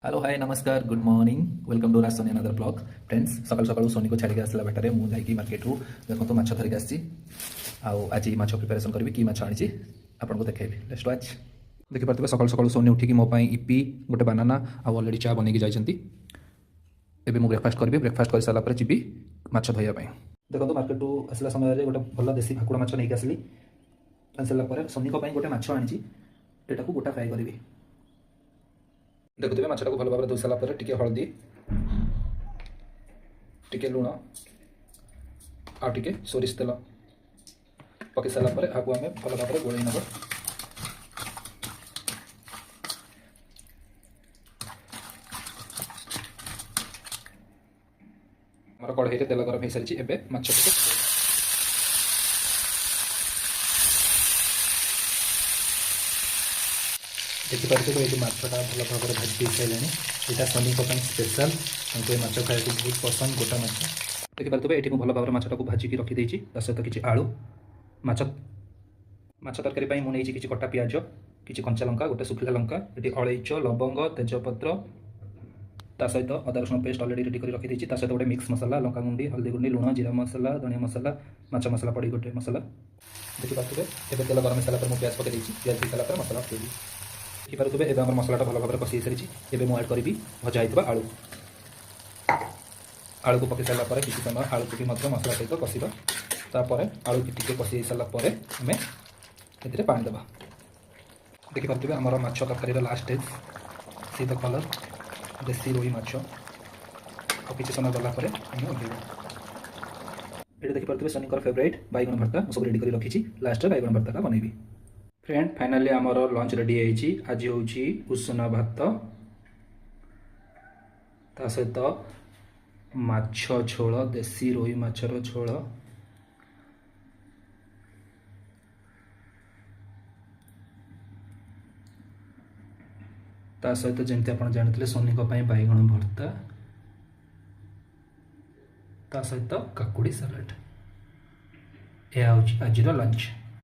Hello hi नमस्कार good morning welcome to Raj Soni another blog friends सकाल सकाल सोनी को छाड़ी आसला बेटारे मुझे जाकि मार्केट रु देखो माछ धरिक आसी आज माछ प्रिपेरेसन करी कि माछ आनी आपको देखेबी लेट्स वॉच देखिपे सकाल सकाल सोनी उठिकी मो इपी गोटे बानाना ऑलरेडी चा बनैकी जाइछंती एबे मु ब्रेकफास्ट करी ब्रेकफास्ट कर सारा जी माछ धोइया देखो मार्केट रु आसला समय गोटे भल देसी भाकुड़ा माछ नहीं आसली सारा सोनी गोटे माछ आनी एटा को गोटा फ्राए करी देखुए माछटा को भल भाव धोई सारापर टी हलदी टी लुण आटे सोरिष तेल पकई सारापर आपको आम भल भाव गोल नब आम कढ़ई तेल गरम हो सारी एवं माछ देखिपे ये माछटा भल भाव भाजी सारे यहाँ सनी स्पेशल माछ खाया बहुत पसंद गोटा माछ देखिपे ये भल भाव माछटा को भाजिकी रखीदे सहित किसी आलू माछ माछ तरकारी मुझे किसी कटा पिज किसी कंचा लंका गोटे सुखिला लंका ये अलैच लवंग तेजपत्र सहित अदा रसुण पेस्ट अलरेडी रेडी कर रखी सहित गोटे मिक्स मसला लंका गुंडी हल्दी गुंडी लुण जीरा मसला धनिया मसला माछ मसला पड़ी गोटे मसला देखिपे एवं तेल गरम सारा मुझे प्याज पकई प्याज हो सारा मसला पकई देखिपे एवं मसलाटा भल भाव कषि सारी एवं मुझे ऐड करी भजा होता आलू आलू को पकई सारापर किसी समय आलू को भी मसला सहित कषा तापर आलू की टी कषि सारापर आम ए पानी देवा देखिपे आमर माछ तरकारी last stage see the colour देसी रोही माछ और किसी समय गलापर आम ओल्लैबा ये देखिपे सनी फेवरेट बैगन भर्ता सब रेडी कर रखी लास्ट बैगन भर्ता बनैबी फ्रेंड फाइनाली आमर लंच रेडी है आज हूँ उषुना भात ता सहित माछ झोल देसी रोही माछर झोल ता सहित जमती आप जानते सोनी बैगन भर्ता ता सहित काकुड़ी सालाड यह हूँ आज लंच।